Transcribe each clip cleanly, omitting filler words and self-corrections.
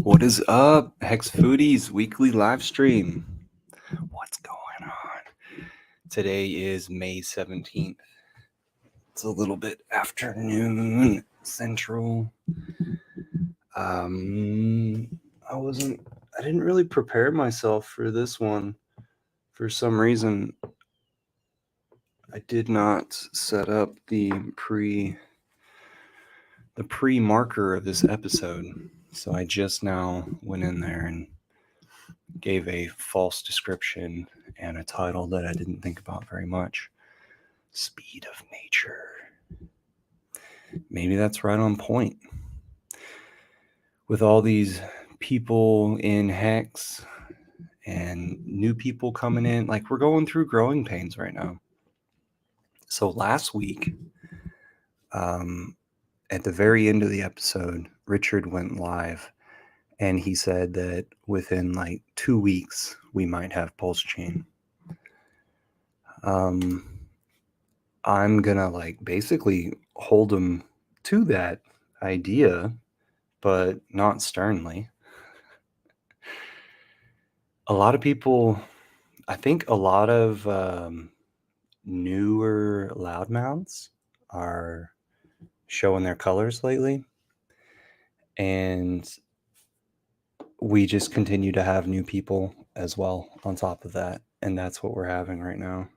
What is up, Hex Foodies weekly live stream? What's going on? Today is May 17th. It's a little bit afternoon central. I didn't really prepare myself for this one. For some reason, I did not set up the pre-marker of this episode. So I just now went in there and gave a false description and a title that I didn't think about very much. Speed of nature. Maybe that's right on point. With all these people in Hex and new people coming in, like we're going through growing pains right now. So last week, at the very end of the episode, Richard went live and he said that within like 2 weeks, we might have Pulse Chain. I'm gonna like basically hold him to that idea, but not sternly. A lot of people, I think a lot of newer loudmouths are showing their colors lately, and we just continue to have new people as well on top of that, and that's what we're having right now.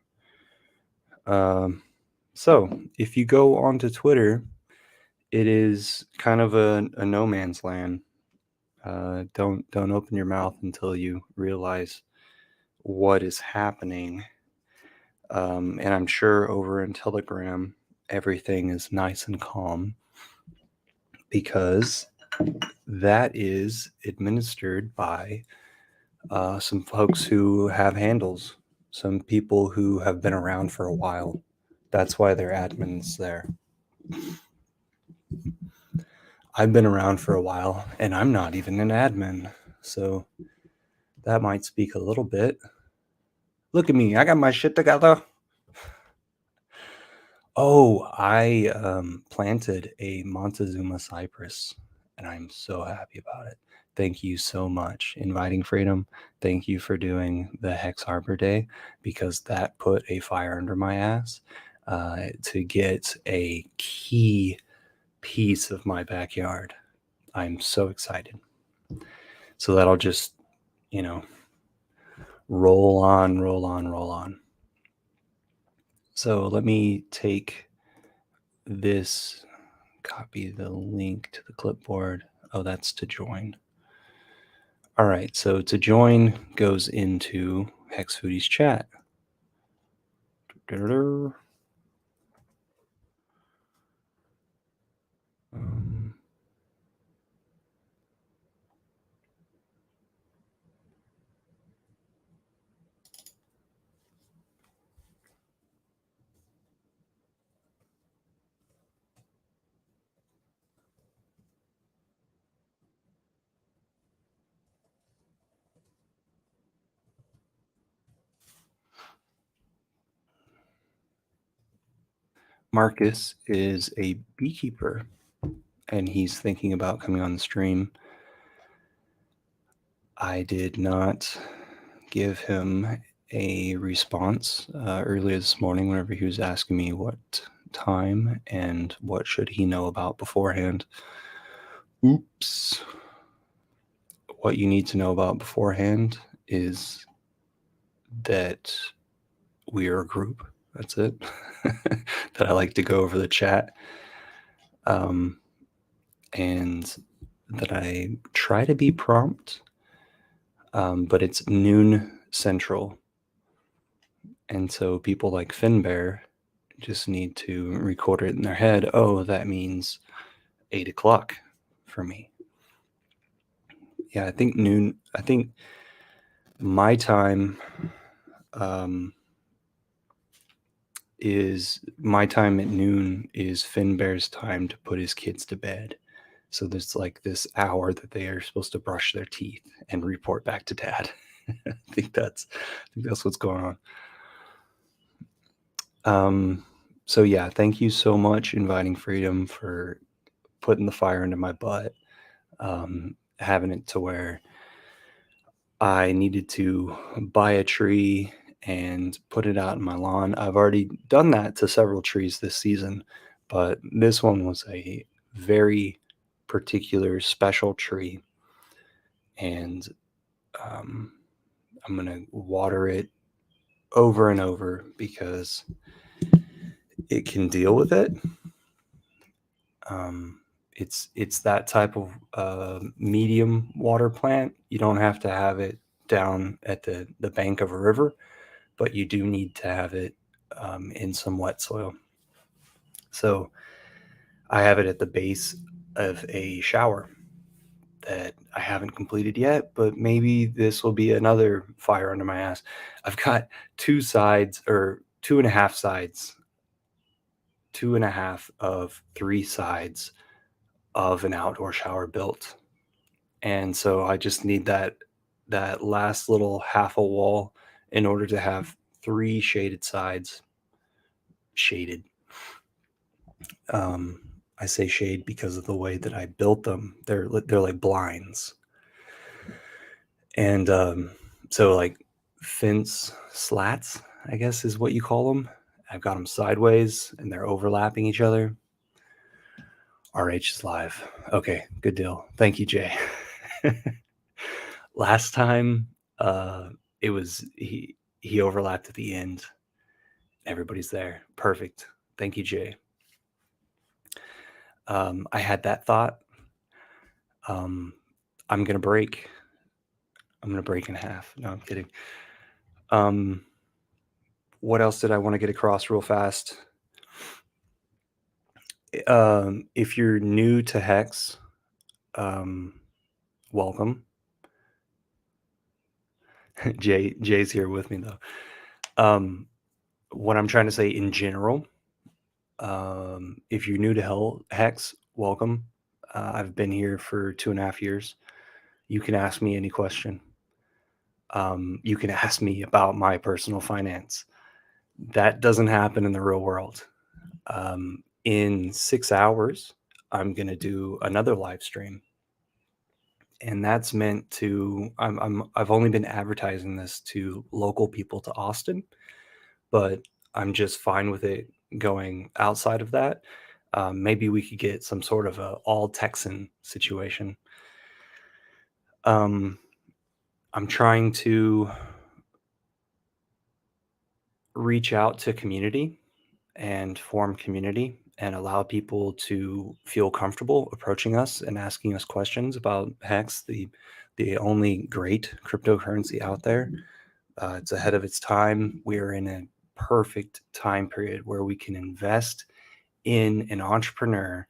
So if you go onto Twitter, it is kind of a no man's land. Don't open your mouth until you realize what is happening. And I'm sure over in Telegram, everything is nice and calm because that is administered by some folks who have handles, some people who have been around for a while. That's why they're admins there. I've been around for a while and I'm not even an admin. So that might speak a little bit. Look at me. I got my shit together. Oh, I planted a Montezuma cypress and I'm so happy about it. Thank you so much. Inviting Freedom, thank you for doing the Hex Harbor Day because that put a fire under my ass to get a key piece of my backyard. I'm so excited. So that'll just, roll on. So let me take this, copy the link to the clipboard. Oh, that's to join. All right, so to join goes into Hex Foodies chat. Marcus is a beekeeper and he's thinking about coming on the stream. I did not give him a response earlier this morning whenever he was asking me what time and what should he know about beforehand. Oops. What you need to know about beforehand is that we are a group. That's it. That I like to go over the chat. And that I try to be prompt. But it's noon central. And so people like Finbear just need to record it in their head. Oh, that means 8 o'clock for me. Yeah, I think noon. I think my time is my time at noon is Finbear's time to put his kids to bed. So there's like this hour that they are supposed to brush their teeth and report back to dad. I think that's what's going on. So yeah, thank you so much, Inviting Freedom, for putting the fire into my butt. having it to where I needed to buy a tree and put it out in my lawn. I've already done that to several trees this season, but this one was a very particular special tree. And um, I'm going to water it over and over because it can deal with it. Um, it's that type of medium water plant. You don't have to have it down at the bank of a river, but you do need to have it in some wet soil. So I have it at the base of a shower that I haven't completed yet, but maybe this will be another fire under my ass. I've got two sides, or two and a half sides, two and a half of three sides of an outdoor shower built. And so I just need that last little half a wall in order to have three shaded sides. Shaded. Um, I say shade because of the way that I built them. They're like blinds, and so like fence slats, I guess is what you call them. I've got them sideways, and they're overlapping each other. RH is live. Okay, good deal. Thank you, Jay. Last time, it was he overlapped at the end. Everybody's there. Perfect. Thank you, Jay. I had that thought. Um, I'm gonna break. I'm gonna break in half. No, I'm kidding. What else did I want to get across real fast? If you're new to Hex, welcome. Jay's here with me though. What I'm trying to say in general, if you're new to Hex, welcome. I've been here for 2.5 years. You can ask me any question. You can ask me about my personal finance. That doesn't happen in the real world. In 6 hours, I'm going to do another live stream. And that's meant to, I've only been advertising this to local people to Austin, but I'm just fine with it going outside of that. Maybe we could get some sort of a all Texan situation. I'm trying to reach out to community and form community and allow people to feel comfortable approaching us and asking us questions about Hex, the only great cryptocurrency out there. It's ahead of its time. We're in a perfect time period where we can invest in an entrepreneur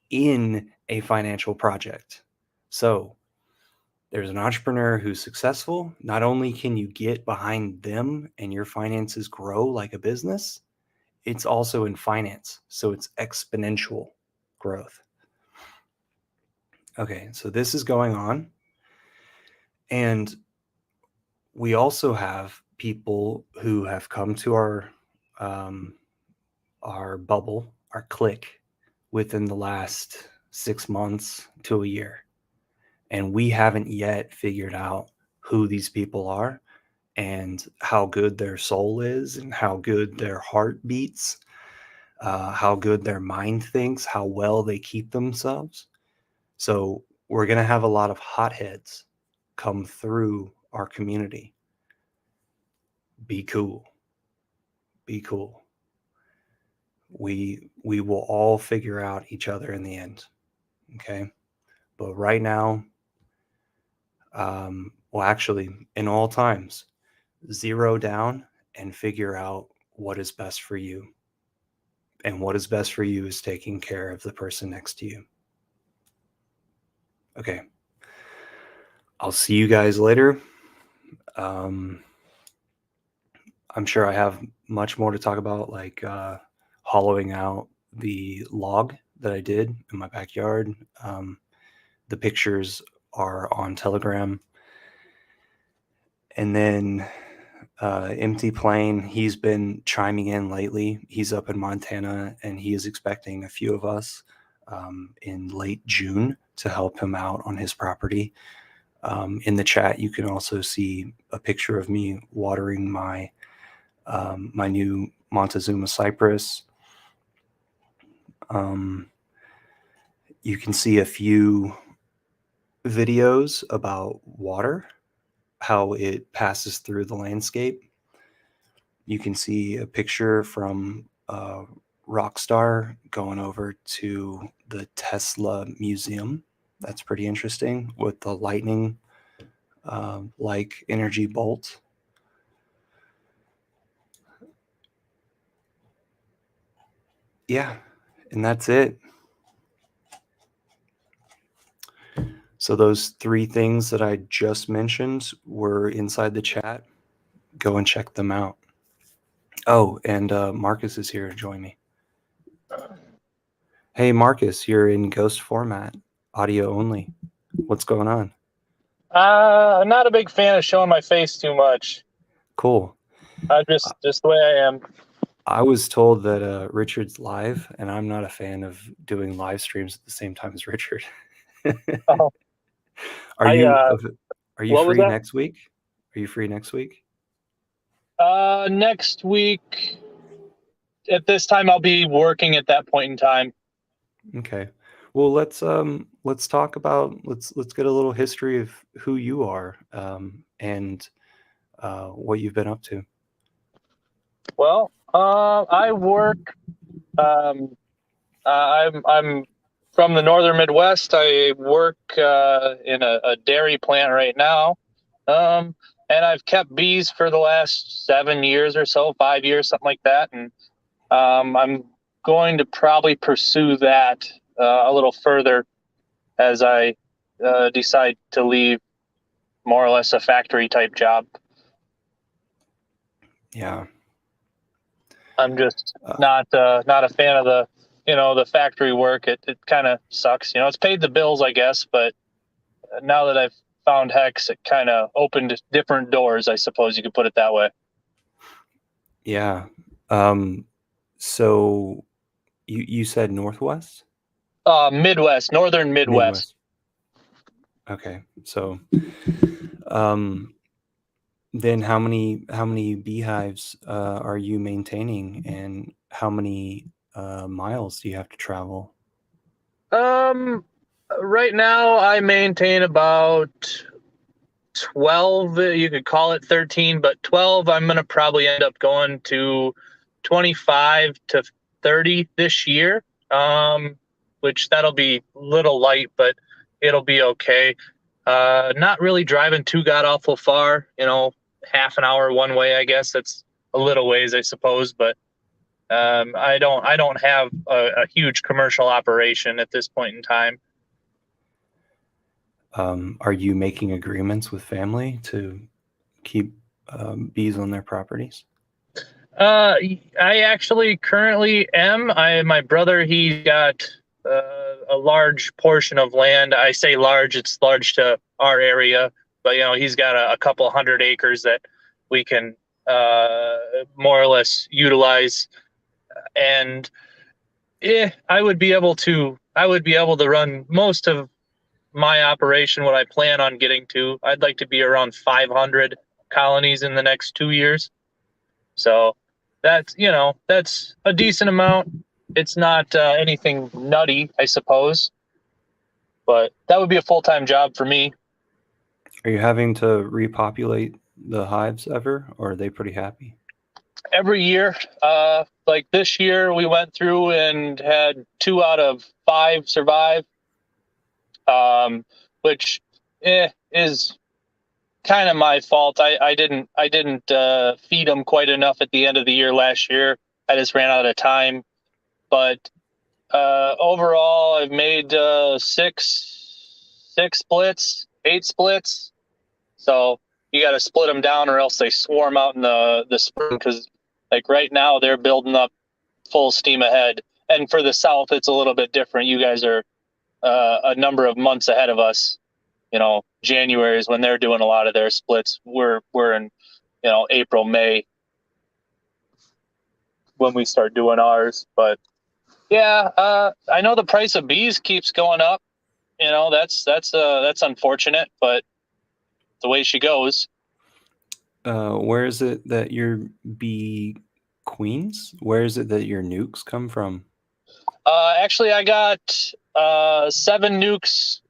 in a financial project. So there's an entrepreneur who's successful. Not only can you get behind them and your finances grow like a business, it's also in finance. So it's exponential growth. Okay, so this is going on. And we also have people who have come to our bubble, our clique, within the last 6 months to a year. And we haven't yet figured out who these people are and how good their soul is and how good their heart beats, how good their mind thinks, how well they keep themselves. So we're going to have a lot of hotheads come through our community. Be cool. Be cool. We will all figure out each other in the end. Okay. But right now, well, actually, in all times, zero down and figure out what is best for you. And what is best for you is taking care of the person next to you. Okay. I'll see you guys later. I'm sure I have much more to talk about, like hollowing out the log that I did in my backyard. The pictures are on Telegram. And then Empty Plane, he's been chiming in lately. He's up in Montana and he is expecting a few of us. in late June to help him out on his property. In the chat, you can also see a picture of me watering my new Montezuma cypress. You can see a few videos about water, how it passes through the landscape. You can see a picture from Rockstar going over to the Tesla Museum. That's pretty interesting with the lightning like energy bolt. Yeah, and that's it. So those 3 things that I just mentioned were inside the chat. Go and check them out. Oh, and Marcus is here to join me. Hey, Marcus, you're in ghost format, audio only. What's going on? I'm not a big fan of showing my face too much. Cool. Just the way I am. I was told that Richard's live, and I'm not a fan of doing live streams at the same time as Richard. Oh, Are you what was free that? next week? Are you free next week? Next week at this time I'll be working at that point in time. Okay. Well, let's talk about let's get a little history of who you are and what you've been up to. Well, I work. I'm from the northern Midwest. I work in a dairy plant right now, and I've kept bees for the last 7 years or so, 5 years, something like that, and I'm going to probably pursue that a little further as I decide to leave more or less a factory type job. Yeah. I'm just not a fan of the factory work. It kind of sucks. It's paid the bills, I guess, but now that I've found Hex, it kind of opened different doors, I suppose you could put it that way. Yeah. So you said Northwest? Midwest, northern Midwest. Okay. So then how many beehives are you maintaining, and how many miles do you have to travel? Right now I maintain about 12. You could call it 13, but 12. I'm gonna probably end up going to 25 to 30 this year. Which that'll be a little light, but it'll be okay. Not really driving too god awful far. Half an hour one way. I guess that's a little ways, I suppose, but I don't have a huge commercial operation at this point in time. Are you making agreements with family to keep bees on their properties? I actually currently am. My brother, he got a large portion of land. I say large; it's large to our area, but he's got a couple 100 acres that we can more or less utilize. And I would be able to run most of my operation. What I plan on getting to, I'd like to be around 500 colonies in the next 2 years. So that's a decent amount. It's not anything nutty, I suppose, but that would be a full-time job for me. Are you having to repopulate the hives ever, or are they pretty happy? Every year, like this year, we went through and had 2 out of 5 survive, which is kind of my fault. I didn't feed them quite enough at the end of the year last year. I just ran out of time. But overall, I've made 6 splits, 8 splits. So you got to split them down, or else they swarm out in the spring. Because like right now, they're building up full steam ahead. And for the South, it's a little bit different. You guys are a number of months ahead of us. January is when they're doing a lot of their splits. We're in, April, May when we start doing ours. But Yeah, I know the price of bees keeps going up. That's unfortunate, but the way she goes. Where is it that your bee queens? Where is it that your nukes come from? Actually, I got 7 nukes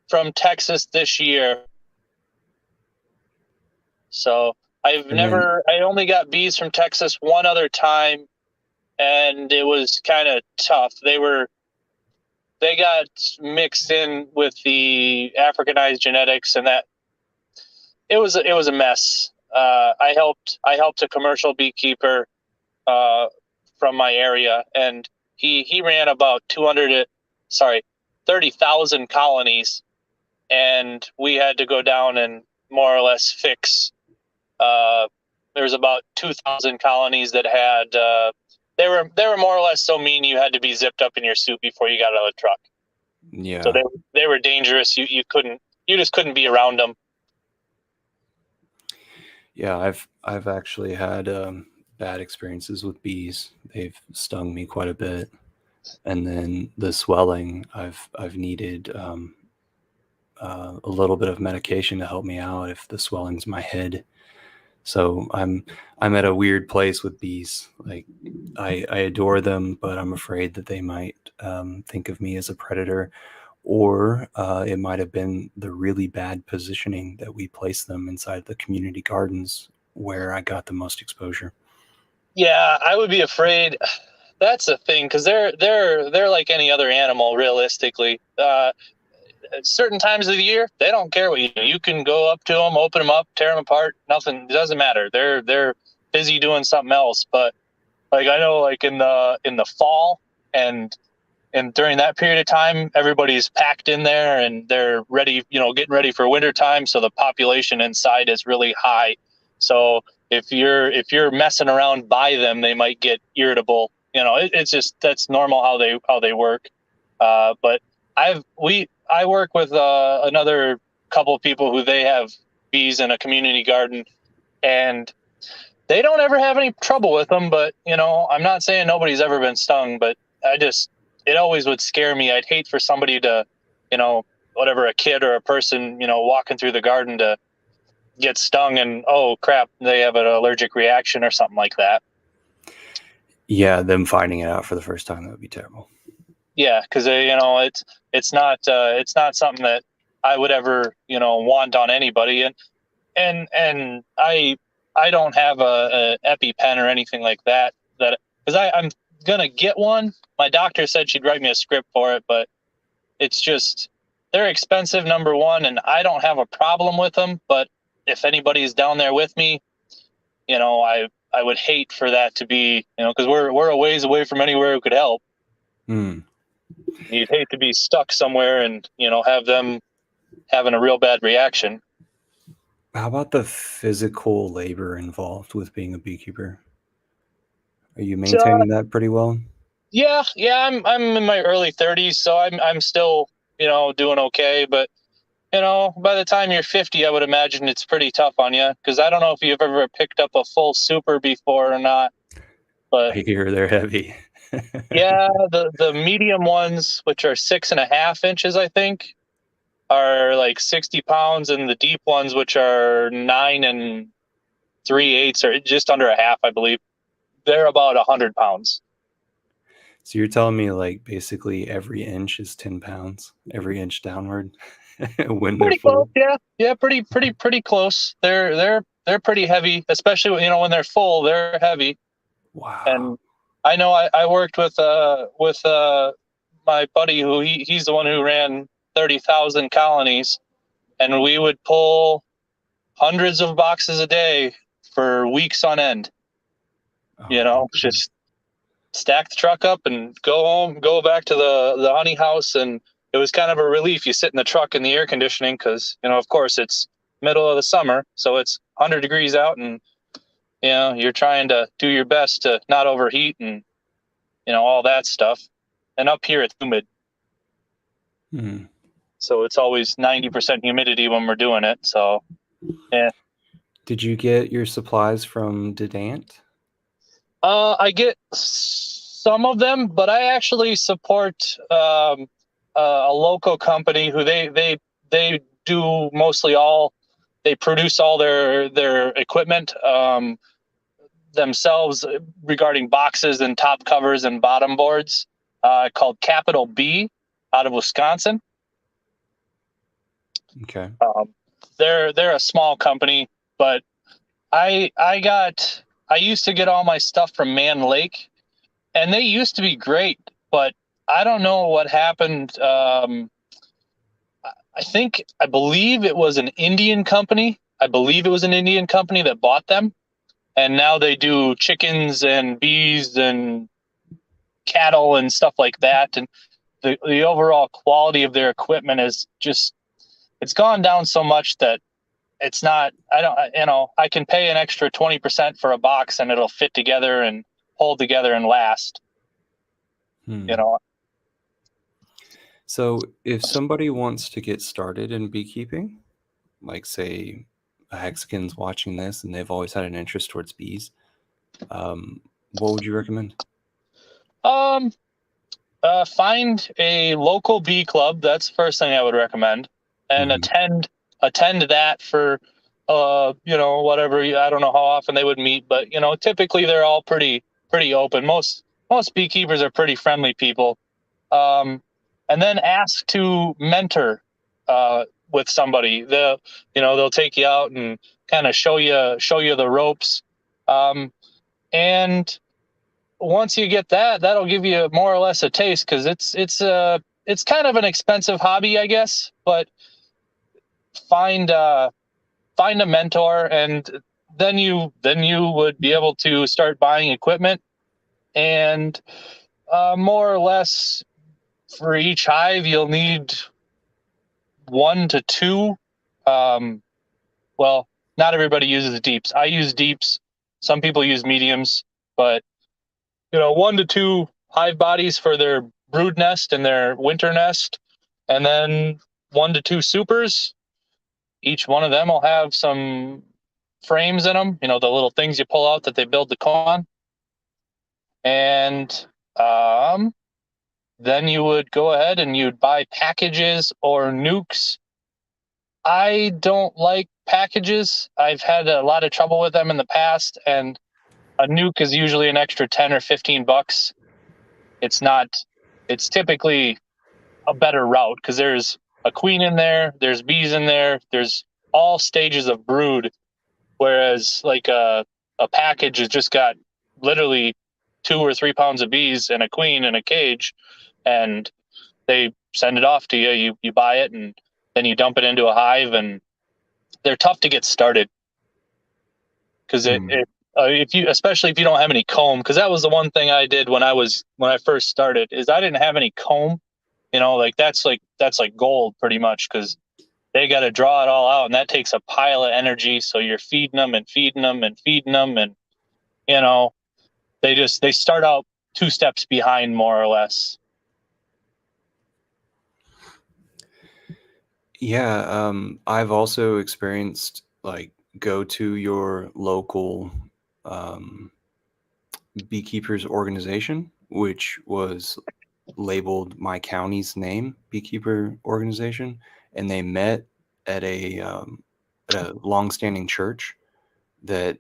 from Texas this year. So And then, I only got bees from Texas one other time, and it was kind of tough. They got mixed in with the Africanized genetics, and that it was a mess. I helped a commercial beekeeper uh, from my area, and he ran about 30,000 colonies, and we had to go down and more or less fix. Uh, there was about 2,000 colonies that had they were more or less so mean you had to be zipped up in your suit before you got out of the truck. So yeah. they were dangerous. You just couldn't be around them. Yeah, I've actually had bad experiences with bees. They've stung me quite a bit, and then the swelling. I've needed a little bit of medication to help me out if the swelling's my head. So I'm at a weird place with bees. Like I adore them, but I'm afraid that they might think of me as a predator, or it might have been the really bad positioning that we placed them inside the community gardens where I got the most exposure. Yeah, I would be afraid. That's the thing, because they're like any other animal. Realistically, at certain times of the year, they don't care what you do. You can go up to them, open them up, tear them apart. Nothing. It doesn't matter. They're busy doing something else. But like I know, like in the fall and during that period of time, everybody's packed in there and they're ready, getting ready for winter time. So the population inside is really high. So if you're messing around by them, they might get irritable. It's just that's normal how they work. But I work with another couple of people who they have bees in a community garden, and they don't ever have any trouble with them. But I'm not saying nobody's ever been stung, but it always would scare me. I'd hate for somebody to, you know, whatever, a kid or a person, walking through the garden to get stung and oh crap, they have an allergic reaction or something like that. Yeah, them finding it out for the first time, that would be terrible. Yeah, because it's not something that I would ever want on anybody, and I don't have a EpiPen or anything like that because I'm gonna get one. My doctor said she'd write me a script for it, but it's just they're expensive, number one, and I don't have a problem with them. But if anybody's down there with me, I would hate for that to be because we're a ways away from anywhere who could help. Hmm. You'd hate to be stuck somewhere and have them having a real bad reaction. How about the physical labor involved with being a beekeeper? Are you So maintaining that pretty well? yeah, I'm in my early 30s, so I'm still doing okay. But by the time you're 50, I would imagine it's pretty tough on you because I don't know if you've ever picked up a full super before or not. But I hear they're heavy. yeah, the medium ones, which are 6.5 inches, I think, are like 60 pounds, and the deep ones, which are 9 3/8, or just under a half, I believe, they're about 100 pounds. So you're telling me like basically every inch is 10 pounds, every inch downward when they're Pretty close, full? yeah, yeah, pretty close. They're pretty heavy, especially when they're full. They're heavy, Wow. and I know I worked with my buddy who he's the one who ran 30,000 colonies, and we would pull hundreds of boxes a day for weeks on end. Oh my goodness. Just stack the truck up and go home, go back to the honey house, and it was kind of a relief. You sit in the truck in the air conditioning because of course it's middle of the summer, so it's 100 degrees out, and you're trying to do your best to not overheat and all that stuff. And up here it's humid, Hmm. so it's always 90% humidity when we're doing it. So yeah. Did you get your supplies from Dedant? I get some of them, but I actually support a local company who they do mostly all they produce all their equipment themselves regarding boxes and top covers and bottom boards called Capital B out of Wisconsin. Okay. They're a small company, but I used to get all my stuff from Man Lake, and they used to be great, but I don't know what happened. I believe it was an Indian company. I believe it was an Indian company that bought them, and now they do chickens and bees and cattle and stuff like that. And the overall quality of their equipment is just it's gone down so much that it's not. I don't. I can pay an extra 20% for a box, and it'll fit together and hold together and last. You know. So if somebody wants to get started in beekeeping, like say a Hexican's watching this and they've always had an interest towards bees, what would you recommend? Find a local bee club. That's the first thing I would recommend, and attend that for whatever. I don't know how often they would meet, but typically they're all pretty open. Most beekeepers are pretty friendly people. And then ask to mentor with somebody. They'll take you out and kind of show you the ropes. And once you get that, that'll give you more or less a taste, because it's kind of an expensive hobby, I guess. But find a mentor, and then you would be able to start buying equipment, and more or less for each hive you'll need 1 to 2. Well, not everybody uses deeps. I use deeps. Some people use mediums, but 1 to 2 hive bodies for their brood nest and their winter nest, and then 1 to 2 supers. Each one of them will have some frames in them, the little things you pull out that they build the comb on. And then you would go ahead and you'd buy packages or nukes. I don't like packages. I've had a lot of trouble with them in the past, and a nuke is usually an extra 10 or 15 bucks. It's typically a better route, because there's a queen in there, there's bees in there, there's all stages of brood. Whereas like a package has just got literally 2 or 3 pounds of bees and a queen in a cage, and they send it off to you. You buy it, and then you dump it into a hive, and they're tough to get started, because especially if you don't have any comb, because that was the one thing I did when I first started, is I didn't have any comb. That's like gold pretty much, because they got to draw it all out, and that takes a pile of energy. So you're feeding them and feeding them and feeding them, and they start out 2 steps behind, more or less. Yeah, I've also experienced like go to your local beekeepers organization, which was labeled my county's name, Beekeeper Organization, and they met at a longstanding church that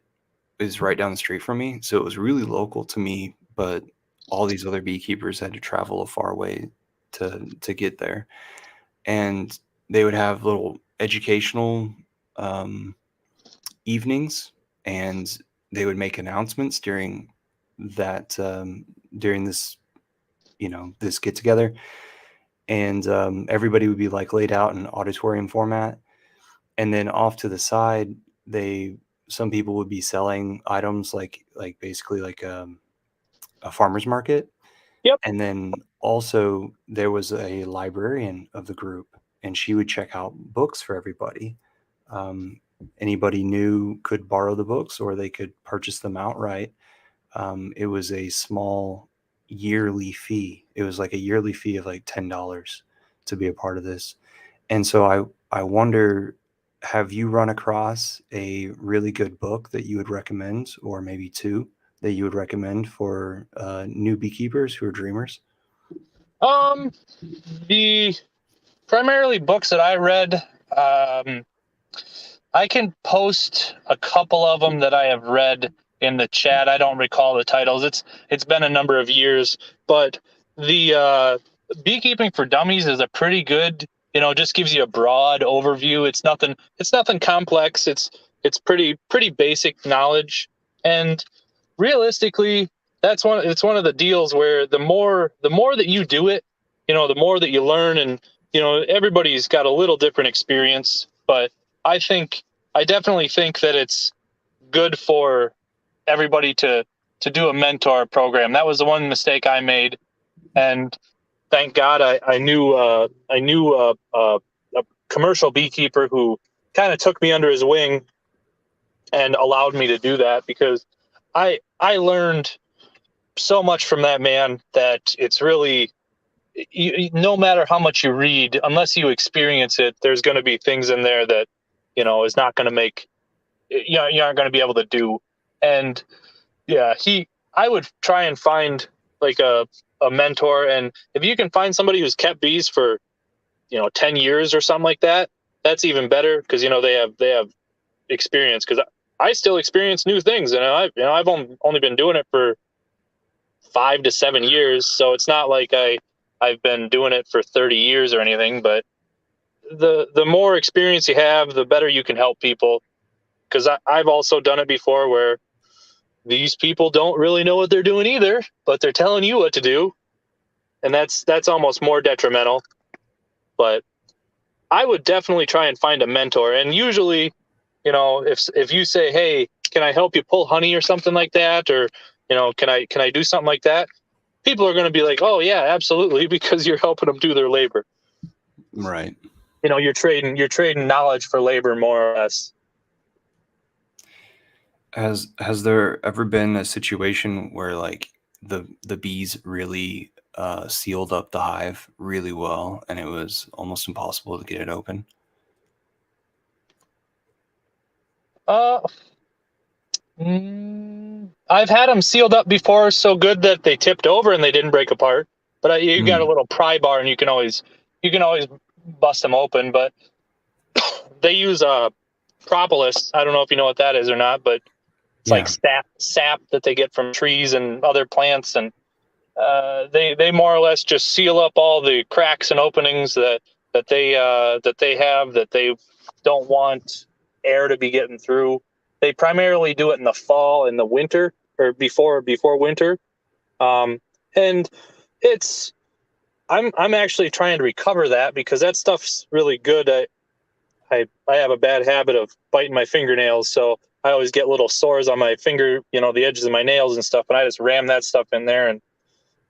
is right down the street from me. So it was really local to me, but all these other beekeepers had to travel a far way to get there. And they would have little educational evenings, and they would make announcements during that during this get together, and everybody would be like laid out in auditorium format, and then off to the side some people would be selling items like basically like a farmer's market. Yep. And then also there was a librarian of the group, and she would check out books for everybody. Anybody new could borrow the books, or they could purchase them outright. It was a small yearly fee. It was like a yearly fee of like $10 to be a part of this. And so I wonder, have you run across a really good book that you would recommend, or maybe 2 that you would recommend for new beekeepers who are dreamers? The primarily books that I read, I can post a couple of them that I have read in the chat. I don't recall the titles. It's been a number of years, but the Beekeeping for Dummies is a pretty good, just gives you a broad overview. It's nothing complex. It's pretty basic knowledge. And realistically, it's one of the deals where the more that you do it, the more that you learn. And everybody's got a little different experience, but I definitely think that it's good for everybody to do a mentor program. That was the one mistake I made, and thank God I knew a commercial beekeeper who kind of took me under his wing and allowed me to do that, because I learned so much from that man that it's really, no matter how much you read, unless you experience it, there's going to be things in there that is not going to make, you aren't going to be able to do. And yeah, I would try and find like a mentor, and if you can find somebody who's kept bees for 10 years or something like that, that's even better, because they have experience. Because I still experience new things, and I've only been doing it for 5 to 7 years, so it's not like I've been doing it for 30 years or anything. But the more experience you have, the better you can help people. Because I've also done it before, where these people don't really know what they're doing either, but they're telling you what to do, and that's almost more detrimental. But I would definitely try and find a mentor. And usually, if you say, "Hey, can I help you pull honey or something like that?" or can I do something like that? People are going to be like, "Oh yeah, absolutely," because you're helping them do their labor. Right. You're trading knowledge for labor, more or less. Has there ever been a situation where like the bees really sealed up the hive really well and it was almost impossible to get it open? Uh, I've had them sealed up before, so good that they tipped over and they didn't break apart. But you got a little pry bar, and you can always bust them open. But they use propolis. I don't know if you know what that is or not, but it's like Yeah. sap that they get from trees and other plants, and they more or less just seal up all the cracks and openings that they have, that they don't want air to be getting through. They primarily do it in the fall and the winter, or before winter. And it's I'm actually trying to recover that, because that stuff's really good. I have a bad habit of biting my fingernails, so I always get little sores on my finger, the edges of my nails and stuff, and I just ram that stuff in there and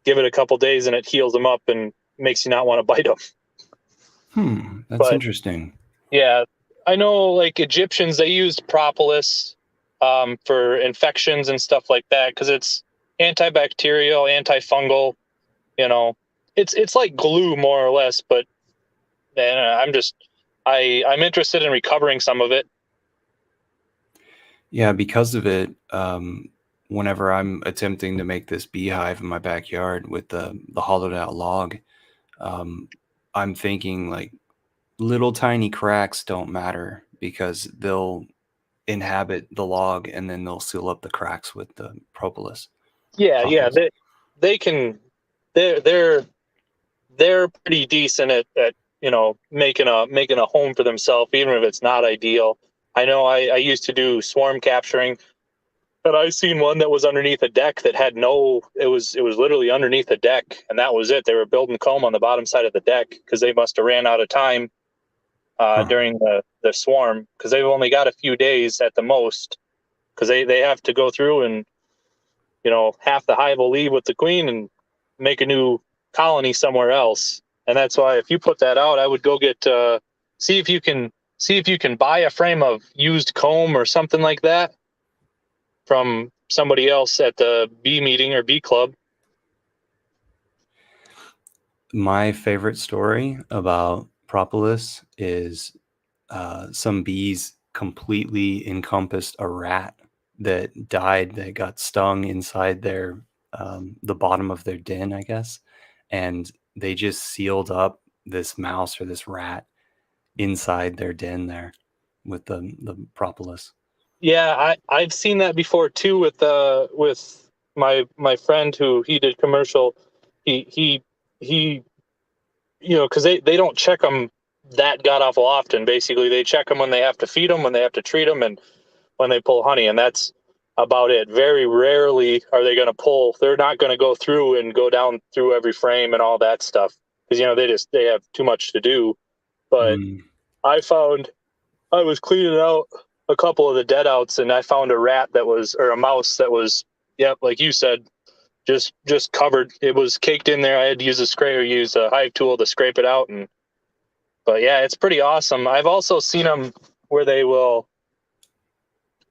give it a couple days, and it heals them up and makes you not want to bite them. That's But interesting. yeah, I know like Egyptians, they used propolis for infections and stuff like that, because it's antibacterial, antifungal. You know, it's like glue, more or less. But man, I'm interested in recovering some of it. Yeah, because of it, whenever I'm attempting to make this beehive in my backyard with the hollowed out log, um, I'm thinking like little tiny cracks don't matter because they'll inhabit the log and then they'll seal up the cracks with the propolis. Yeah, Propolis. they can they're they're pretty decent at making a home for themselves, even if it's not ideal. I know I used to do swarm capturing, but I seen one that was underneath a deck that had no. It was literally underneath a deck, and that was it. They were building comb on the bottom side of the deck, because they must have ran out of time Huh. during the swarm, because they've only got a few days at the most, because they have to go through, and half the hive will leave with the queen and make a new colony somewhere else. And that's why, if you put that out, I would go get see if you can buy a frame of used comb or something like that from somebody else at the bee meeting or bee club. My favorite story about propolis is some bees completely encompassed a rat that died, that got stung inside their the bottom of their den, I guess, and they just sealed up this mouse or this rat inside their den there with the propolis. Yeah, I've seen that before too with my friend who he did commercial. He because they don't check them that god awful often. Basically, they check them when they have to feed them, when they have to treat them, and when they pull honey, and that's about it. Very rarely are they going to pull. They're not going to go through and go down through every frame and all that stuff because they have too much to do. But Mm. I found I was cleaning out a couple of the dead outs, and I found a rat that was or a mouse that was, yep, like you said, just covered. It was caked in there. I had to use a hive tool to scrape it out, and but yeah, it's pretty awesome. I've also seen them where they will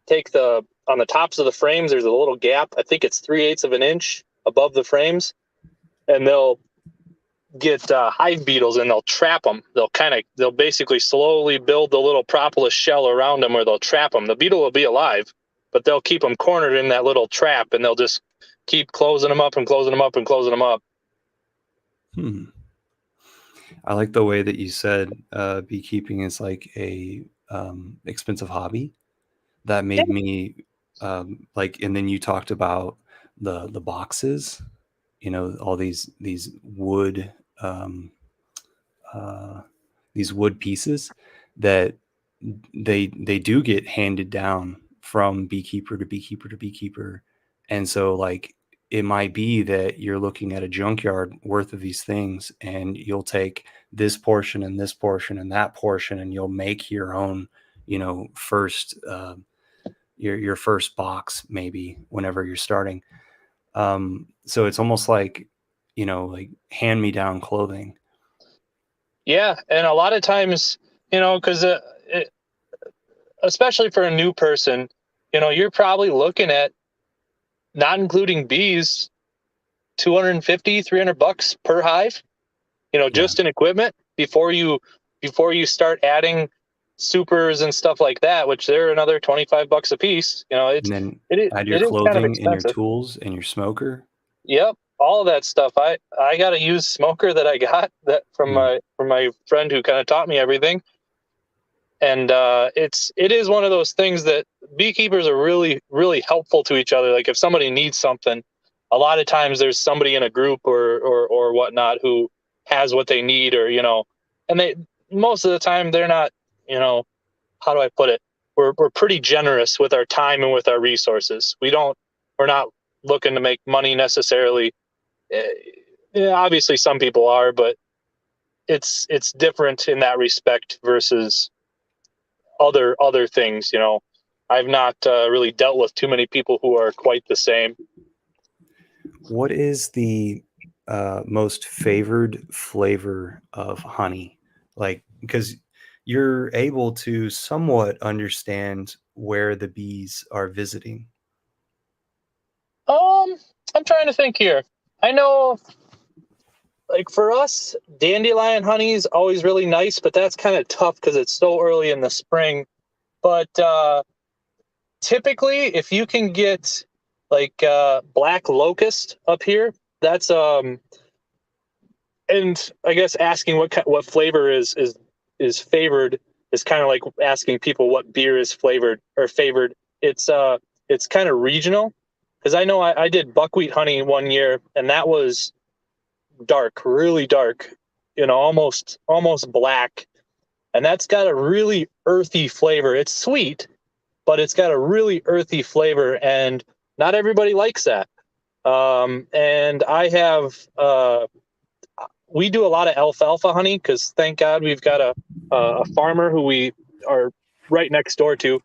take on the tops of the frames. There's a little gap. I think it's 3/8 of an inch above the frames, and they'll get hive beetles and they'll trap them. They'll basically slowly build the little propolis shell around them where they'll trap them. The beetle will be alive, but they'll keep them cornered in that little trap, and they'll just keep closing them up and closing them up and closing them up. Hmm. I like the way that you said beekeeping is like a expensive hobby. That Yeah. made me like, and then you talked about the boxes, all these wood um, uh, these wood pieces that they do get handed down from beekeeper to beekeeper to beekeeper. And so like it might be that you're looking at a junkyard worth of these things, and you'll take this portion and this portion and that portion, and you'll make your own, first your first box maybe whenever you're starting. So it's almost like, like hand me down clothing. Yeah, and a lot of times, because especially for a new person, you're probably looking at, not including bees, 250, $300 per hive, Yeah. just in equipment before you start adding supers and stuff like that, which they're another $25 a piece. And then add your It is kind of clothing and your expensive. tools and your smoker. Yep, all of that stuff. I got a used smoker that I got that Mm. from my friend who kind of taught me everything. And it is one of those things that beekeepers are really really helpful to each other. Like if somebody needs something, a lot of times there's somebody in a group or whatnot who has what they need, or and they most of the time they're not, how do I put it, we're pretty generous with our time and with our resources. We're not looking to make money necessarily. Yeah, obviously some people are, but it's different in that respect versus other things. I've not really dealt with too many people who are quite the same. What is the most favored flavor of honey? Like, because you're able to somewhat understand where the bees are visiting. I'm trying to think here. I know, like for us, dandelion honey is always really nice, but that's kind of tough because it's so early in the spring. But typically, if you can get like black locust up here, that's and I guess asking what flavor is favored is kind of like asking people what beer is flavored or favored. It's kind of regional, because I know I did buckwheat honey one year, and that was dark, really dark, almost black, and that's got a really earthy flavor. It's sweet, but it's got a really earthy flavor, and not everybody likes that. And I have we do a lot of alfalfa honey because thank God we've got a farmer who we are right next door to,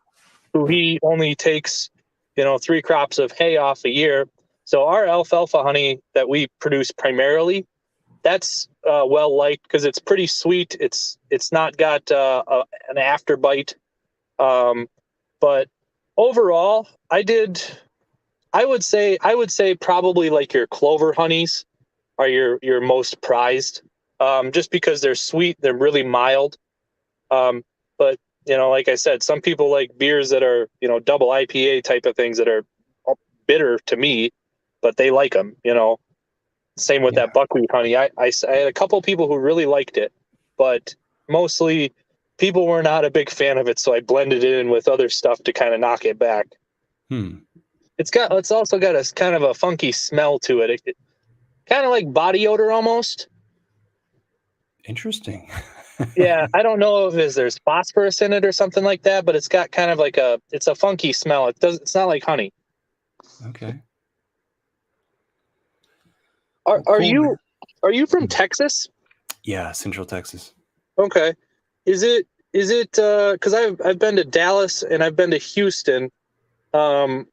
who he only takes 3 crops of hay off a year. So our alfalfa honey that we produce primarily, that's well liked because it's pretty sweet. It's not got an afterbite. But overall, I would say probably like your clover honeys are your most prized, just because they're sweet, they're really mild. Um, but like I said, some people like beers that are, double IPA type of things that are bitter to me,. They like them. Same with that Yeah. buckwheat honey. I had a couple people who really liked it, but mostly people were not a big fan of it. So I blended it in with other stuff to kind of knock it back. Hmm. It's also got a kind of a funky smell to it. It kind of like body odor almost. Interesting. Yeah, I don't know if there's phosphorus in it or something like that, but it's got kind of like it's a funky smell. It's not like honey. Okay. Are Well, are cool, you man. are you from Hmm. Texas? Yeah, Central Texas. Okay. Is it cuz I've been to Dallas and I've been to Houston. Um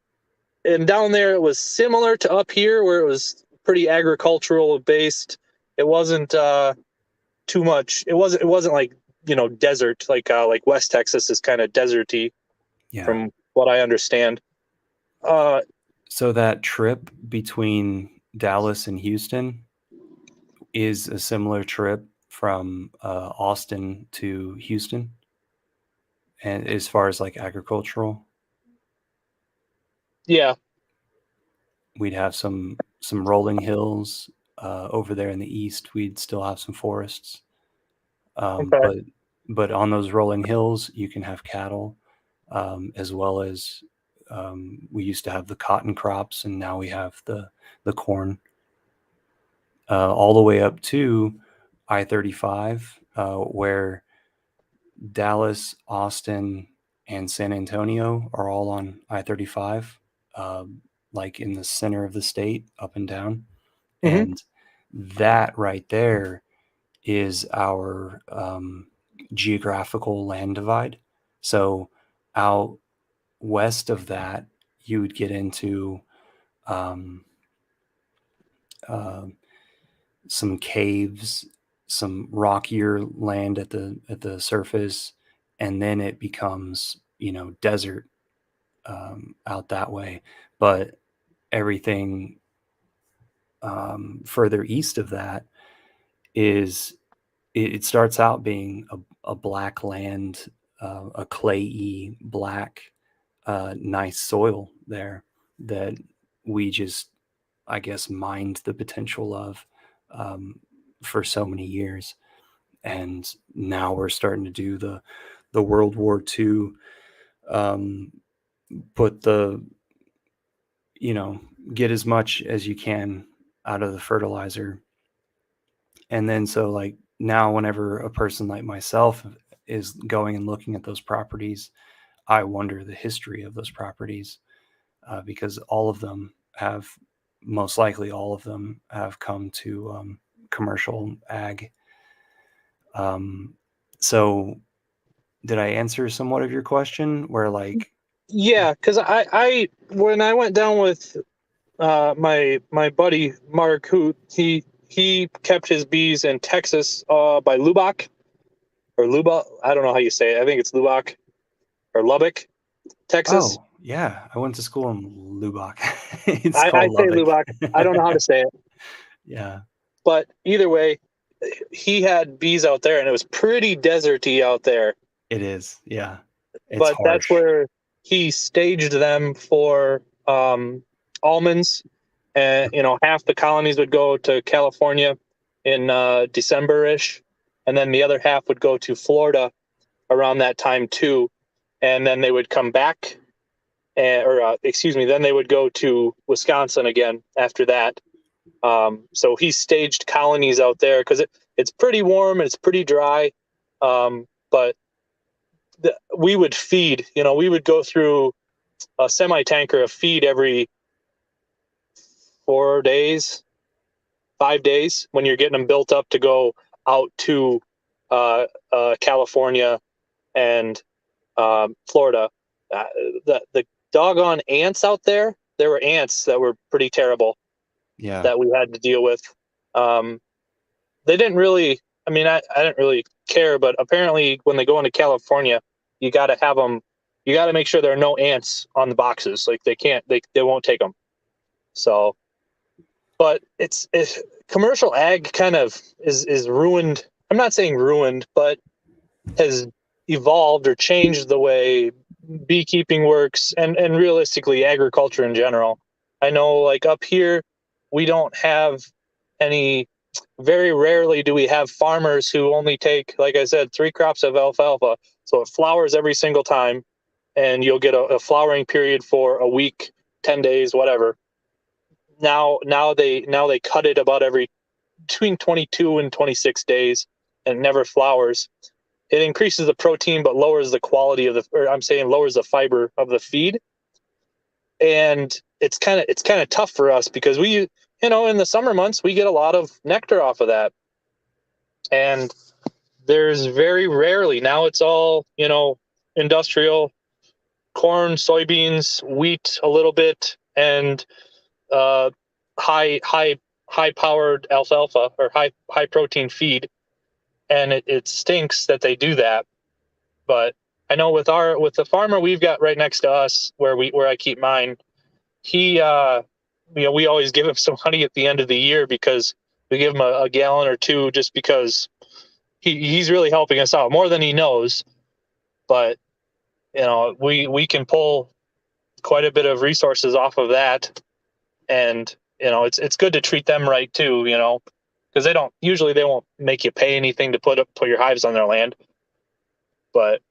and down there it was similar to up here where it was pretty agricultural based. It wasn't too much. It wasn't like, desert like West Texas is kind of deserty Yeah. from what I understand. Uh So that trip between Dallas and Houston is a similar trip from Austin to Houston, and as far as like agricultural, yeah, we'd have some rolling hills over there in the east. We'd still have some forests, um, okay. but but on those rolling hills, you can have cattle, as well as we used to have the cotton crops, and now we have the corn, all the way up to I-35, where Dallas, Austin, and San Antonio are all on I-35, like in the center of the state, up and down. Mhm. And that right there is our geographical land divide. So out west of that, you would get into um, uh, some caves, some rockier land at the surface, and then it becomes desert out that way. But everything further east of that is it starts out being a black land, a clayey black, nice soil there that we just, I guess, mined the potential of um, for so many years. And now we're starting to do the World War II, um, put the get as much as you can out of the fertilizer. And then so like now whenever a person like myself is going and looking at those properties, I wonder the history of those properties, because all of them have, most likely all of them have come to commercial ag. Um, so did I answer somewhat of your question where like, Yeah, cuz I when I went down with my buddy Mark, who he kept his bees in Texas, by Lubbock or Luba. I don't know how you say it. I think it's Lubbock or Lubbock, Texas. oh yeah, I went to school in Lubbock. It's I called say Lubbock. Lubbock. I don't know how to say it, Yeah, but either way, he had bees out there, and it was pretty deserty out there. it is. Yeah, it's But that's harsh. where he staged them for almonds, and half the colonies would go to California in December-ish, and then the other half would go to Florida around that time too, and then they would come back, or excuse me, then they would go to Wisconsin again after that. So he staged colonies out there because it's pretty warm and it's pretty dry, but we would feed. We would go through a semi tanker of feed every 4 days, 5 days when you're getting them built up to go out to California and Florida. Uh, the doggone ants out there. There were ants that were pretty terrible Yeah, that we had to deal with. Um, they didn't really. I mean, I didn't really care, but apparently when they go into California, you got to have them. You got to make sure there are no ants on the boxes. Like they can't. They won't take them. So, but it's commercial ag kind of is ruined. I'm not saying ruined, but has. evolved or changed the way beekeeping works and realistically agriculture in general. I know like up here, we don't have any, very rarely do we have farmers who only take, like I said, 3 crops of alfalfa. So it flowers every single time and you'll get a flowering period for a week, 10 days, whatever. Now they cut it about every between 22 and 26 days and it never flowers. It increases the protein but lowers the quality of the, or I'm saying lowers the fiber of the feed. And it's kind of tough for us because we, in the summer months we get a lot of nectar off of that. And there's very rarely, now it's all, industrial corn, soybeans, wheat a little bit, and uh, high powered alfalfa or high protein feed. And it stinks that they do that. But I know with the farmer we've got right next to us where I keep mine, he we always give him some honey at the end of the year because we give him a gallon or two just because he's really helping us out more than he knows. But we can pull quite a bit of resources off of that, and it's good to treat them right too, because they won't make you pay anything to put your hives on their land. But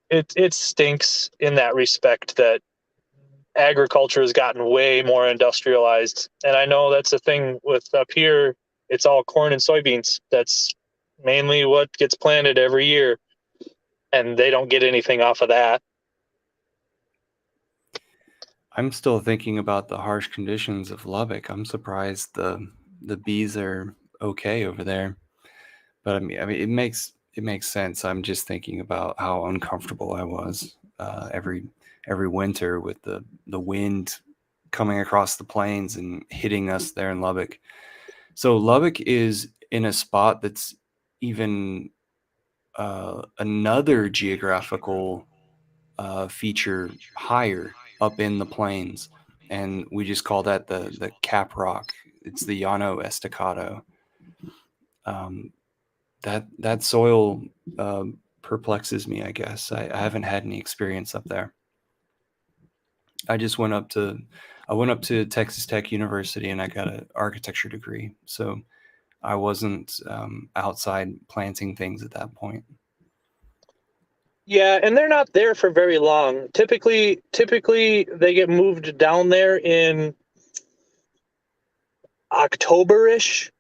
it stinks in that respect that agriculture has gotten way more industrialized. And I know that's the thing with up here, it's all corn and soybeans. That's mainly what gets planted every year, and they don't get anything off of that. I'm still thinking about the harsh conditions of Lubbock. I'm surprised the bees are okay over there. But it makes sense. I'm just thinking about how uncomfortable I was every winter with the wind coming across the plains and hitting us there in Lubbock. So Lubbock is in a spot that's even another geographical feature higher up in the plains, and we just call that the Cap Rock. It's the Llano Estacado. Um, that soil perplexes me. I guess I haven't had any experience up there. I just went up to Texas Tech University and I got an architecture degree. So I wasn't outside planting things at that point. Yeah, and they're not there for very long. Typically they get moved down there in October-ish,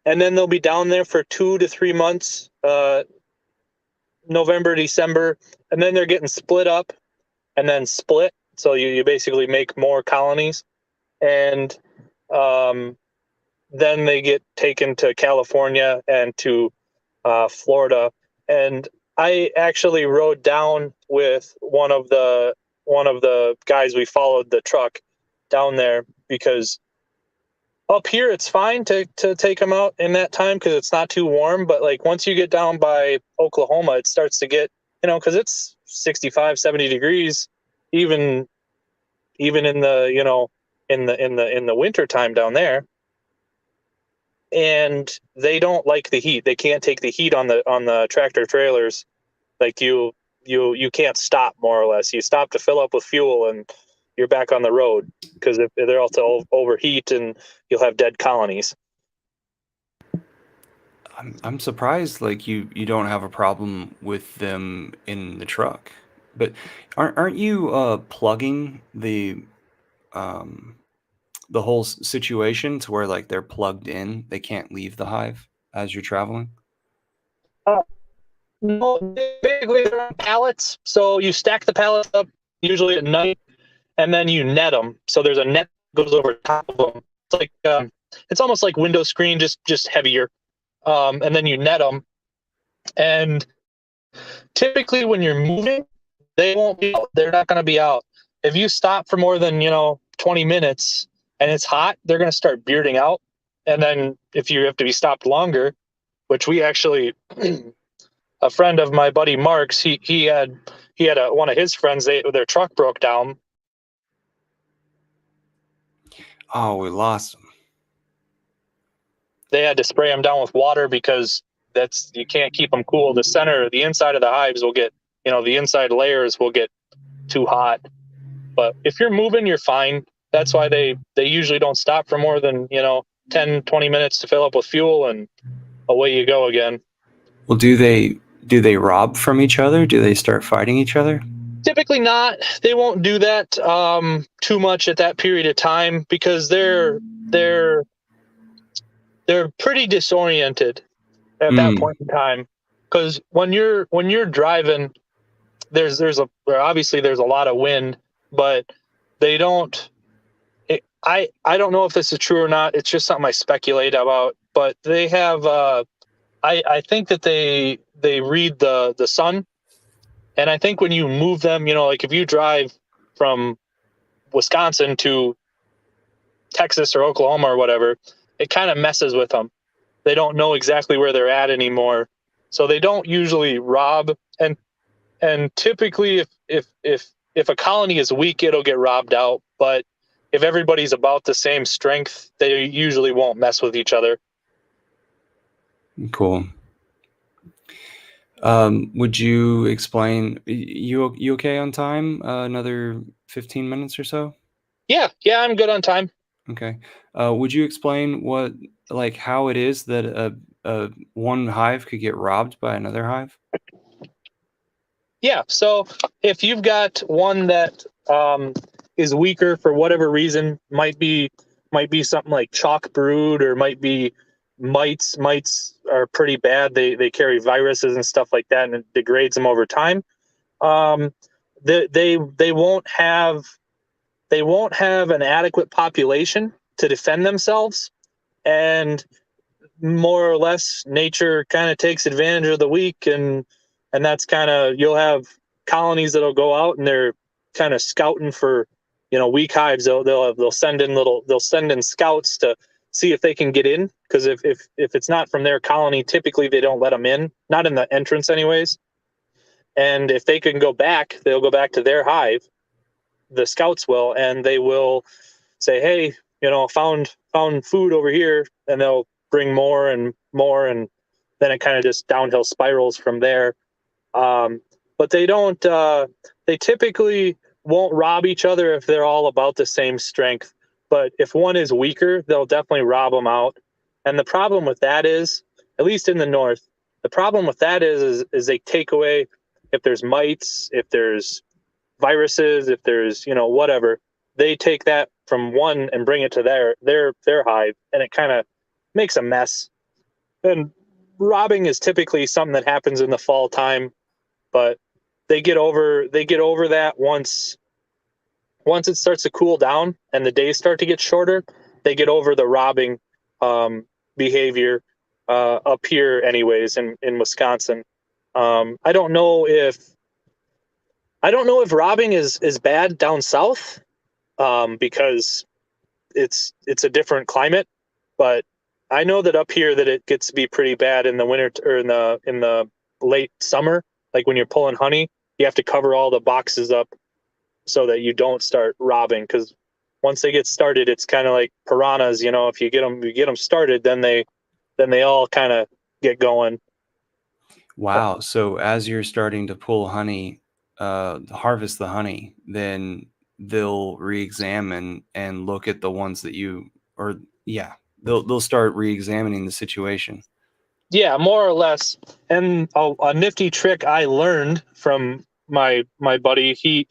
and then they'll be down there for 2 to 3 months, November, December, and then they're getting split up and then split. So you basically make more colonies, and then they get taken to California and to Florida. And I actually rode down with one of the guys we followed the truck down there because up here it's fine to take them out in that time because it's not too warm. But like once you get down by Oklahoma, it starts to get, because it's 65, 70 degrees, even in the, in the winter time down there. And they don't like the heat. They can't take the heat on the tractor trailers. Like you can't stop, more or less. You stop to fill up with fuel and you're back on the road because if they're all to overheat and you'll have dead colonies. I'm surprised like you don't have a problem with them in the truck. But aren't you plugging um the whole situation to where like they're plugged in, they can't leave the hive as you're traveling? Uh, no, basically they're on pallets. So you stack the pallets up usually at night, and then you net them. So there's a net that goes over top of them. It's like it's almost like window screen, just heavier. And then you net them. And typically, when you're moving, they won't be out. They're not going to be out. If you stop for more than 20 minutes and it's hot, they're going to start bearding out. And then if you have to be stopped longer, which we actually, a friend of my buddy Mark's, he had one of his friends, their truck broke down. Oh, we lost them. They had to spray them down with water because that's, you can't keep them cool. The inside of the hives will get, the inside layers will get too hot. But if you're moving, you're fine. That's why they usually don't stop for more than 10, 20 minutes to fill up with fuel, and away you go again. Well, do they rob from each other? Do they start fighting each other? Typically not. They won't do that too much at that period of time, because they're pretty disoriented at that point in time. Because when you're driving, obviously there's a lot of wind, but they don't. I don't know if this is true or not. It's just something I speculate about. But they have. I think that they read the sun, and I think when you move them, like if you drive from Wisconsin to Texas or Oklahoma or whatever, it kind of messes with them. They don't know exactly where they're at anymore, so they don't usually rob. And typically, if a colony is weak, it'll get robbed out. But if everybody's about the same strength, they usually won't mess with each other. Cool. Would you explain? You okay on time? Another 15 minutes or so? Yeah, I'm good on time. Okay. Would you explain how it is that one hive could get robbed by another hive? Yeah, so if you've got one that is weaker for whatever reason, might be something like chalk brood, or might be mites. Mites are pretty bad. They carry viruses and stuff like that, and it degrades them over time. They won't have an adequate population to defend themselves, and more or less nature kind of takes advantage of the weak, and that's kind of, you'll have colonies that'll go out and they're kind of scouting for weak hives. They'll send in scouts to see if they can get in, because if it's not from their colony, typically they don't let them in, not in the entrance anyways. And if they can go back, they'll go back to their hive, the scouts will, and they will say, hey, found food over here, and they'll bring more and more, and then it kind of just downhill spirals from there. But they don't. They typically won't rob each other if they're all about the same strength. But if one is weaker, they'll definitely rob them out. And the problem with that is, at least in the north, the problem with that is they take away, if there's mites, if there's viruses, if there's whatever, they take that from one and bring it to their hive, and it kind of makes a mess. And robbing is typically something that happens in the fall time, but they get over that once it starts to cool down and the days start to get shorter. They get over the robbing behavior up here anyways in Wisconsin. I don't know if robbing is bad down south, because it's a different climate, but I know that up here that it gets to be pretty bad in the winter, or in the late summer. Like when you're pulling honey, you have to cover all the boxes up so that you don't start robbing, because once they get started, it's kind of like piranhas. If you get them started, then they all kind of get going. Wow. So as you're starting to pull honey, harvest the honey, then they'll re-examine and look at the ones that they'll start re-examining the situation. Yeah, more or less. And a nifty trick I learned from my buddy, he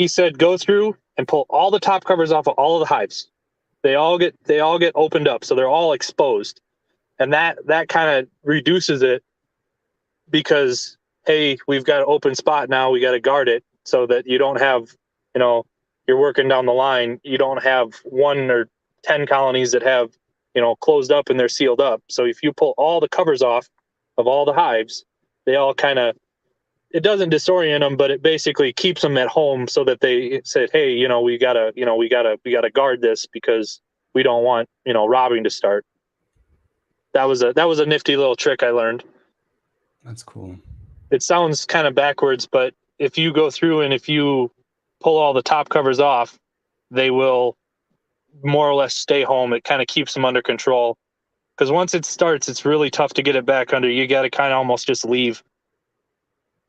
said, go through and pull all the top covers off of all of the hives. They all get opened up, so they're all exposed, and that kind of reduces it, because hey, we've got an open spot now, we got to guard it, so that you don't have, you're working down the line, you don't have 1 or 10 colonies that have closed up and they're sealed up. So if you pull all the covers off of all the hives, they all kind of, it doesn't disorient them, but it basically keeps them at home, so that they said, hey, we gotta guard this, because we don't want robbing to start. That was a nifty little trick I learned. That's cool. It sounds kind of backwards, but if you go through and if you pull all the top covers off, they will more or less stay home. It kind of keeps them under control. because once it starts, it's really tough to get it back under. You got to kind of almost just leave,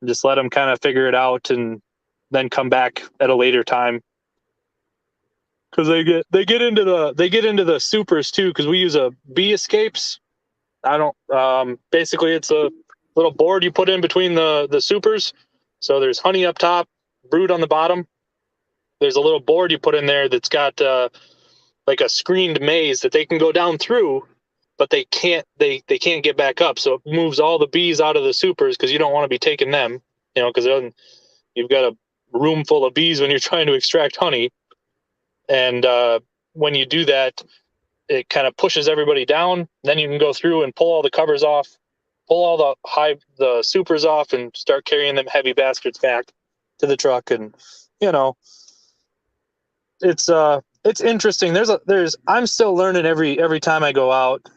just let them kind of figure it out, and then come back at a later time. Because they get into the supers too. Because we use a bee escapes. I don't. Basically, it's a little board you put in between the supers. So there's honey up top, brood on the bottom. There's a little board you put in there that's got like a screened maze that they can go down through, but they can't can't get back up. So it moves all the bees out of the supers because you don't want to be taking them, because then you've got a room full of bees when you're trying to extract honey. And when you do that, it kind of pushes everybody down. Then you can go through and pull all the covers off, pull all the supers off, and start carrying them heavy baskets back to the truck. And it's interesting. I'm still learning every time I go out.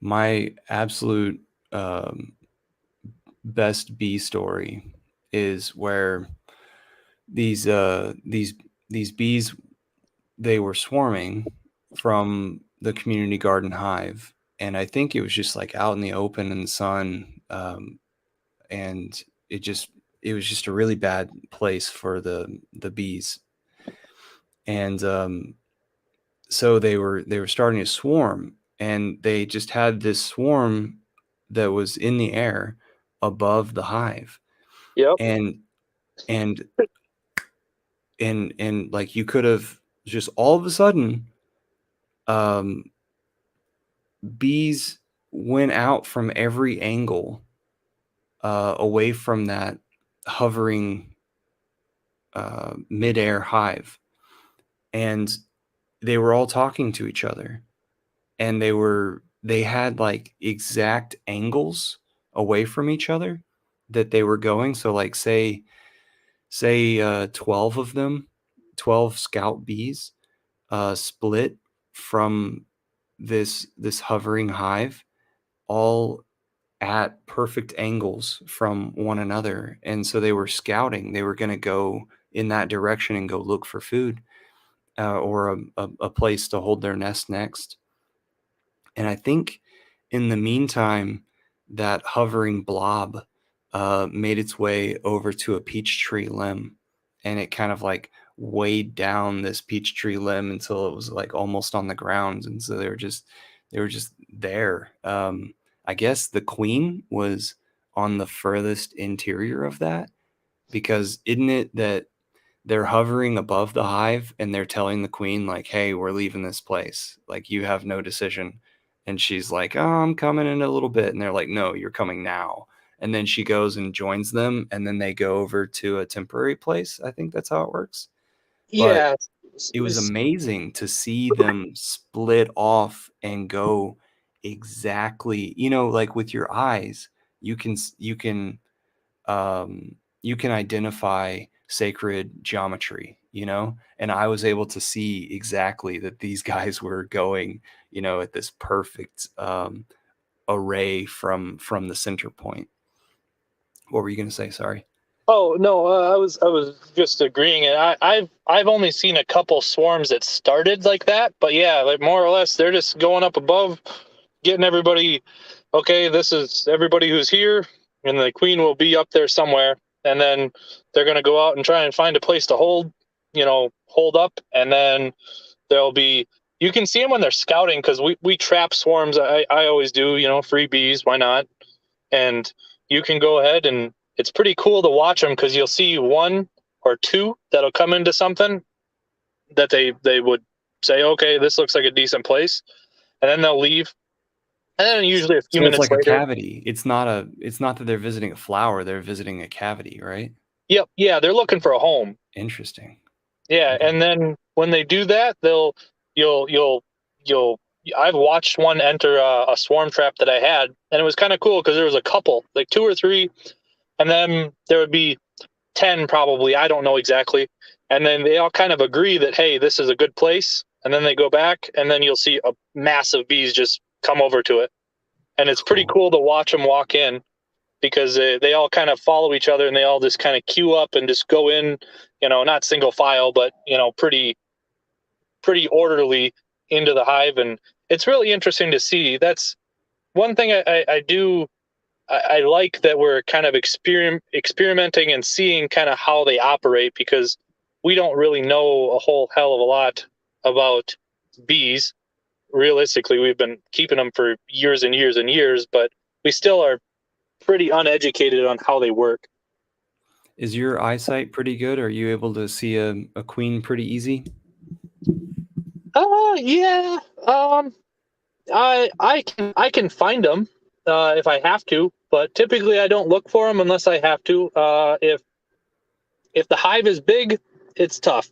My absolute best bee story is where these bees, they were swarming from the community garden hive, and I think it was just like out in the open in the sun, and it was just a really bad place for the bees, and so they were starting to swarm, and they just had this swarm that was in the air above the hive. Yep. and and and like you could have just all of a sudden, um bees went out from every angle, away from that hovering midair hive, and they were all talking to each other, and they had like exact angles away from each other that they were going. So like say 12 of them, 12 scout bees, split from this hovering hive, all at perfect angles from one another. And so they were scouting. They were going to go in that direction and go look for food, or a place to hold their nest next. And I think in the meantime, that hovering blob made its way over to a peach tree limb, and it kind of like weighed down this peach tree limb until it was like almost on the ground. And so they were just there. I guess the queen was on the furthest interior of that, because isn't it that they're hovering above the hive and they're telling the queen like, hey, we're leaving this place, like you have no decision. And she's like, oh, I'm coming in a little bit. And they're like, no, you're coming now. And then she goes and joins them, and then they go over to a temporary place. I think that's how it works. But Yeah. it was amazing to see them split off and go exactly, like with your eyes, you can identify sacred geometry, and I was able to see exactly that these guys were going, at this perfect array from the center point. What were you going to say? Sorry. Oh no, I was just agreeing. And I've only seen a couple swarms that started like that, but yeah, like more or less they're just going up above, getting everybody. Okay, this is everybody who's here, and the queen will be up there somewhere, and then they're gonna go out and try and find a place to hold up, and then there'll be. You can see them when they're scouting because we trap swarms. I always do. Free bees, why not? And you can go ahead, and it's pretty cool to watch them because you'll see one or two that'll come into something that they would say, okay, this looks like a decent place, and then they'll leave, and then usually a few So it's minutes like a later. cavity. It's not that they're visiting a flower, they're visiting a cavity, right? Yep, yeah, they're looking for a home. Interesting. Yeah, Okay. and then when they do that, you'll I've watched one enter a swarm trap that I had, and it was kind of cool because there was a couple, like two or three, and then there would be 10 probably, I don't know exactly, and then they all kind of agree that, hey, this is a good place, and then they go back, and then you'll see a massive bees just come over to it, and it's pretty Cool. cool to watch them walk in because they all kind of follow each other, and they all just kind of queue up and just go in, not single file, but pretty pretty orderly into the hive, and it's really interesting to see. That's one thing I do. I like that we're kind of experimenting and seeing kind of how they operate, because we don't really know a whole hell of a lot about bees. Realistically, we've been keeping them for years and years and years, but we still are pretty uneducated on how they work. Is your eyesight pretty good? Are you able to see a queen pretty easy? Yeah. I can find them if I have to, but typically I don't look for them unless I have to. If the hive is big, it's tough.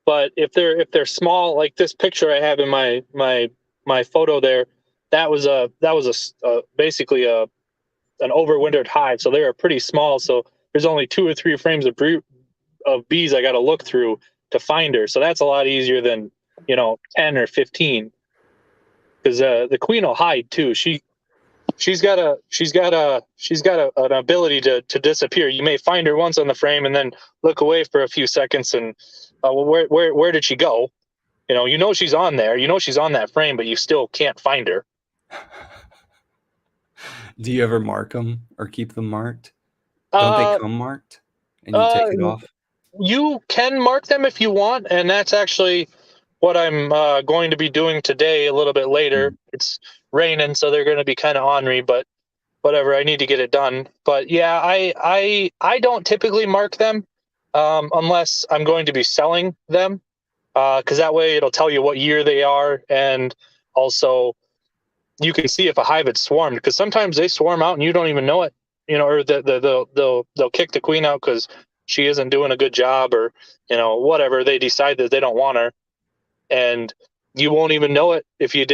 But if they're small, like this picture I have in my photo there, that was basically an overwintered hive, so they were pretty small. So there's only 2 or 3 frames of bees I got to look through to find her. So that's a lot easier than 10 or 15, because the queen will hide too. She's got an ability to disappear. You may find her once on the frame and then look away for a few seconds, and well, where did she go? She's on there. She's on that frame, but you still can't find her. Do you ever mark them or keep them marked? Don't they Uh, come marked and you uh, take it off? you can mark them if you want, and that's actually what I'm going to be doing today. A little bit later, Hmm. it's raining, so they're going to be kind of ornery, but whatever. I need to get it done. But yeah, I don't typically mark them unless I'm going to be selling them, because that way it'll tell you what year they are, and also you can see if a hive had swarmed, because sometimes they swarm out and you don't even know it. Or they'll kick the queen out because she isn't doing a good job, or whatever. They decide that they don't want her, and you won't even know it if she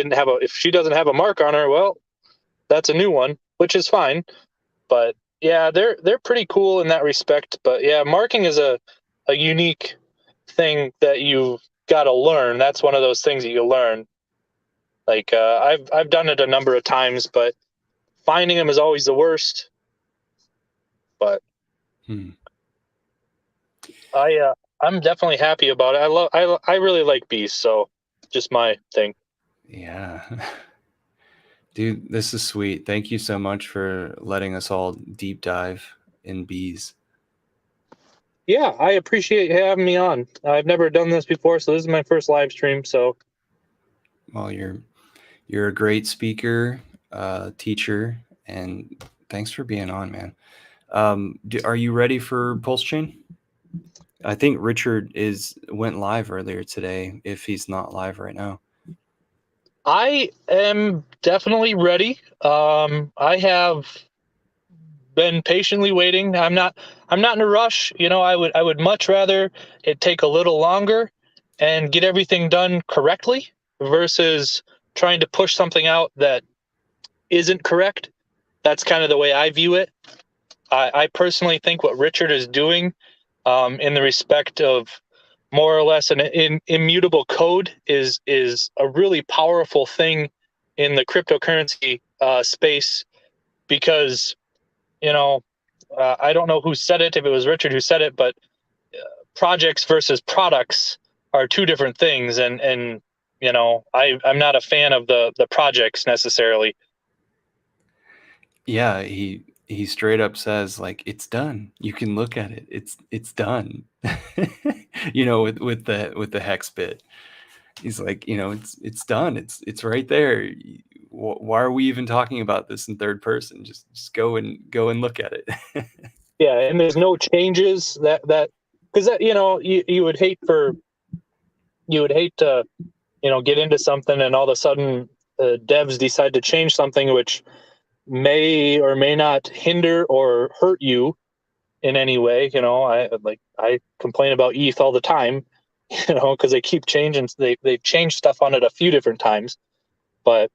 doesn't have a mark on her. Well, that's a new one, which is fine. But yeah, they're pretty cool in that respect. But yeah, marking is a unique thing that you've got to learn. That's one of those things that you learn. Like I've done it a number of times, but finding them is always the worst. But Hmm. I'm definitely happy about it. I really like bees, so just my thing. Yeah. Dude, this is sweet. Thank you so much for letting us all deep dive in bees. Yeah, I appreciate you having me on. I've never done this before, so this is my first live stream. So Well, you're a great speaker, teacher, and thanks for being on, man. Are you ready for Pulse Chain? I think Richard went live earlier today, if he's not live right now. I am definitely ready. I have been patiently waiting. I'm not in a rush. I would much rather it take a little longer and get everything done correctly versus trying to push something out that isn't correct. That's kind of the way I view it. I personally think what Richard is doing, in the respect of more or less an immutable code, is a really powerful thing in the cryptocurrency space, because you know I don't know who said it, if it was Richard who said it, but projects versus products are two different things, and I'm not a fan of the projects necessarily. Yeah, he straight up says like it's done. You can look at it. It's done. With the hex bit. He's like, it's done. It's right there. Why are we even talking about this in third person? Just go and look at it. Yeah, and there's no changes that because that you would hate to get into something and all of a sudden devs decide to change something which may or may not hinder or hurt you in any way. I complain about ETH all the time, because they keep changing. They've changed stuff on it a few different times, but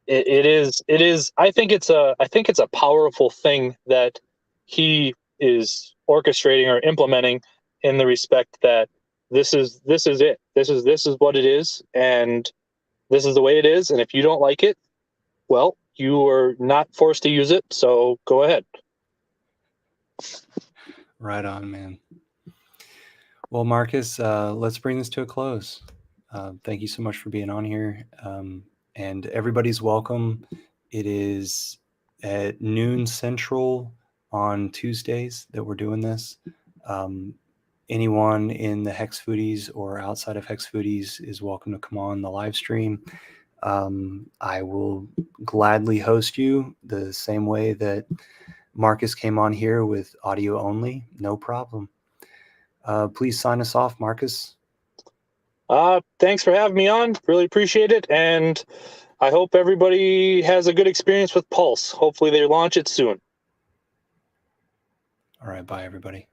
it is. I think it's a powerful thing that he is orchestrating or implementing, in the respect that this is it. This is what it is, and this is the way it is. And if you don't like it, well, you are not forced to use it. So go ahead. Right on, man. Well, Marcus, let's bring this to a close. Thank you so much for being on here. And everybody's welcome. It is at noon Central on Tuesdays that we're doing this. Anyone in the Hex Foodies or outside of Hex Foodies is welcome to come on the live stream. I will gladly host you the same way that Marcus came on here with audio only. No problem. Please sign us off, Marcus. Thanks for having me on. Really appreciate it. And I hope everybody has a good experience with Pulse. Hopefully they launch it soon. All right. Bye, everybody.